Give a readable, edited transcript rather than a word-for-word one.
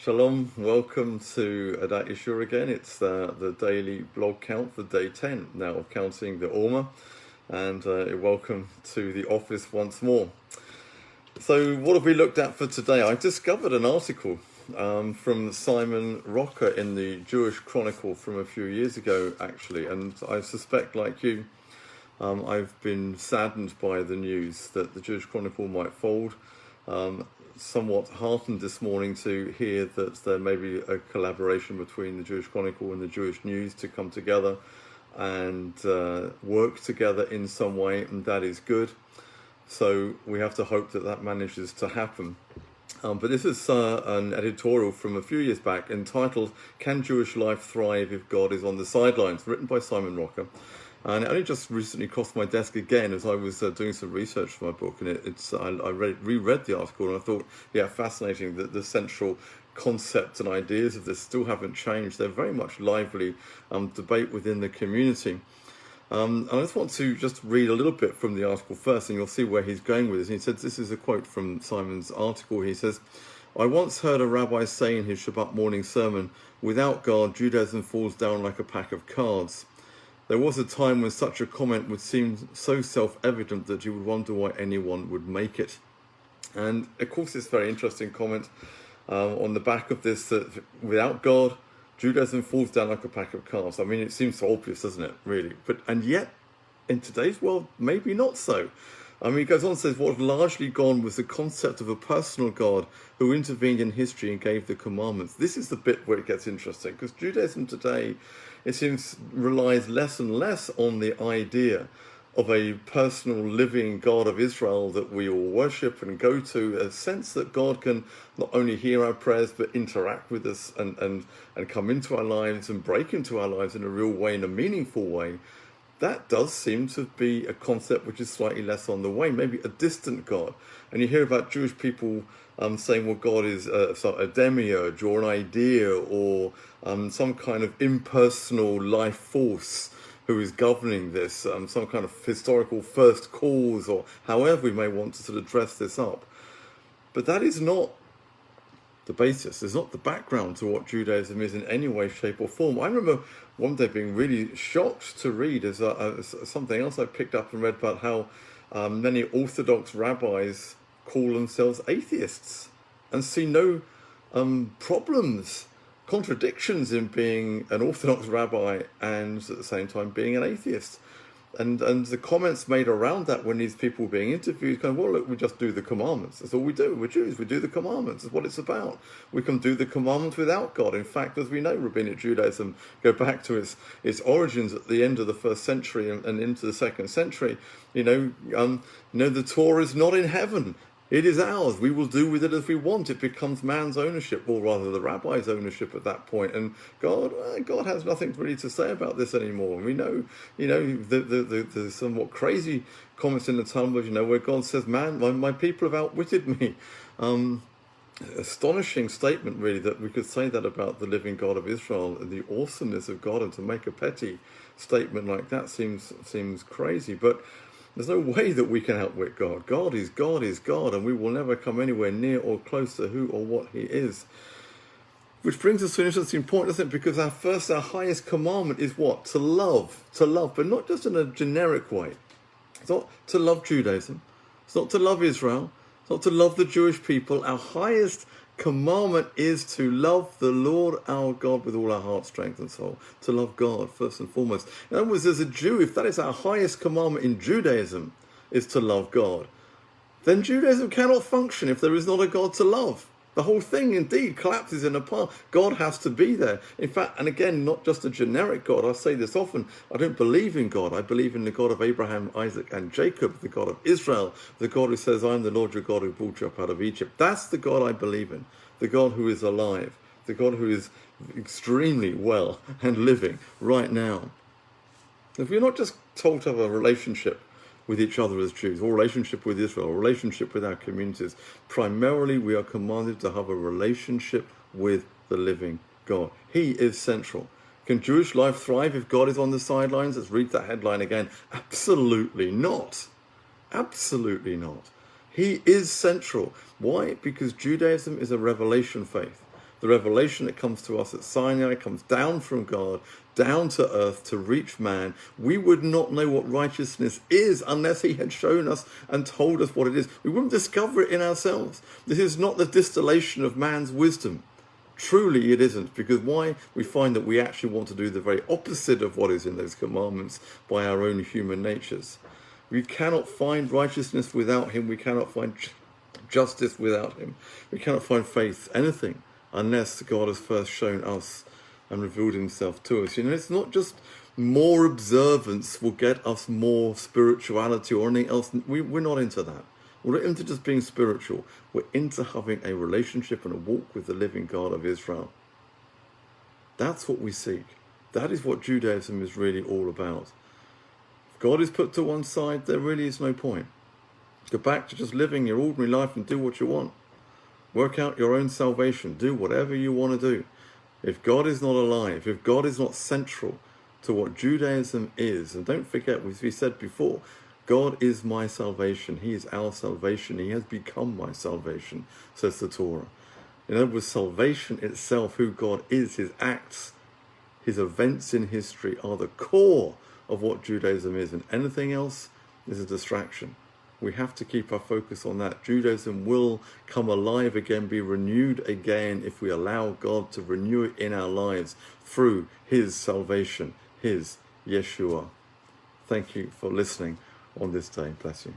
Shalom, welcome to Adat Yeshua again. It's the daily blog count for day 10 now of counting the Omer, and welcome to the office once more. So what have we looked at for today? I discovered an article from Simon Rocker in the Jewish Chronicle from a few years ago, actually, and I suspect, like you, I've been saddened by the news that the Jewish Chronicle might fold. Somewhat heartened this morning to hear that there may be a collaboration between the Jewish Chronicle and the Jewish News to come together and work together in some way, and that is good. So we have to hope that that manages to happen. But this is an editorial from a few years back entitled "Can Jewish Life Thrive If God is on the Sidelines?" written by Simon Rocker. And it only just recently crossed my desk again as I was doing some research for my book, and I reread the article, and I thought, yeah, fascinating that the central concept and ideas of this still haven't changed. They're very much lively debate within the community. And I just want to just read a little bit from the article first, and you'll see where he's going with this. And he says, this is a quote from Simon's article. He says, "I once heard a rabbi say in his Shabbat morning sermon, 'Without God, Judaism falls down like a pack of cards.' There was a time when such a comment would seem so self-evident that you would wonder why anyone would make it." And of course, it's a very interesting comment on the back of this, that without God, Judaism falls down like a pack of cards. I mean, it seems so obvious, doesn't it, really? And yet, in today's world, maybe not so. I mean, he goes on and says, what had largely gone was the concept of a personal God who intervened in history and gave the commandments. This is the bit where it gets interesting, because Judaism today, it seems, relies less and less on the idea of a personal living God of Israel that we all worship and go to, a sense that God can not only hear our prayers but interact with us and come into our lives and break into our lives in a real way, in a meaningful way. That does seem to be a concept which is slightly less on the way, maybe a distant God. And you hear about Jewish people saying, well, God is a demiurge or an idea or some kind of impersonal life force who is governing this, some kind of historical first cause, or however we may want to sort of dress this up. But that is not the basis. It's not the background to what Judaism is in any way, shape or form. I remember one day being really shocked to read as something else I picked up and read about how many Orthodox rabbis call themselves atheists and see no contradictions in being an Orthodox rabbi and at the same time being an atheist. And the comments made around that when these people were being interviewed, kind of, well, look, we just do the commandments. That's all we do. We're Jews. We do the commandments. That's what it's about. We can do the commandments without God. In fact, as we know, Rabbinic Judaism go back to its origins at the end of the first century and into the second century. The Torah is not in heaven. It is ours. We will do with it as we want. It becomes man's ownership, or rather the rabbi's ownership at that point. And God has nothing really to say about this anymore. And we know, the somewhat crazy comments in the Talmud, where God says, "Man, my people have outwitted me." Astonishing statement, really, that we could say that about the living God of Israel and the awesomeness of God, and to make a petty statement like that seems crazy, but there's no way that we can outwit God. God is God, and we will never come anywhere near or close to who or what he is. Which brings us to an interesting point, doesn't it? Because our highest commandment is what? To love, but not just in a generic way. It's not to love Judaism. It's not to love Israel. It's not to love the Jewish people. Our highest commandment is to love the Lord our God with all our heart, strength and soul. To love God first and foremost. In other words, as a Jew, if that is our highest commandment in Judaism, is to love God, then Judaism cannot function if there is not a God to love. The whole thing indeed collapses in a pile. God has to be there. In fact, and again, not just a generic God. I say this often, I don't believe in God. I believe in the God of Abraham, Isaac and Jacob, the God of Israel, the God who says, "I am the Lord your God who brought you up out of Egypt." That's the God I believe in. The God who is alive. The God who is extremely well and living right now. If we're not just told to have a relationship with each other as Jews, or relationship with Israel, or relationship with our communities, primarily we are commanded to have a relationship with the living God. He is central. Can Jewish life thrive if God is on the sidelines? Let's read that headline again. Absolutely not. Absolutely not. He is central. Why? Because Judaism is a revelation faith. The revelation that comes to us at Sinai comes down from God, down to earth to reach man. We would not know what righteousness is unless he had shown us and told us what it is. We wouldn't discover it in ourselves. This is not the distillation of man's wisdom. Truly it isn't, because why? We find that we actually want to do the very opposite of what is in those commandments by our own human natures. We cannot find righteousness without him. We cannot find justice without him. We cannot find faith, anything, unless God has first shown us and revealed himself to us. It's not just more observance will get us more spirituality or anything else. We're not into that. We're not into just being spiritual. We're into having a relationship and a walk with the living God of Israel. That's what we seek. That is what Judaism is really all about. If God is put to one side, there really is no point. Go back to just living your ordinary life and do what you want. Work out your own salvation. Do whatever you want to do. If God is not alive, if God is not central to what Judaism is, and don't forget, as we said before, God is my salvation. He is our salvation. He has become my salvation, says the Torah. In other words, salvation itself, who God is, his acts, his events in history are the core of what Judaism is, and anything else is a distraction. We have to keep our focus on that. Judaism will come alive again, be renewed again, if we allow God to renew it in our lives through his salvation, his Yeshua. Thank you for listening on this day. Bless you.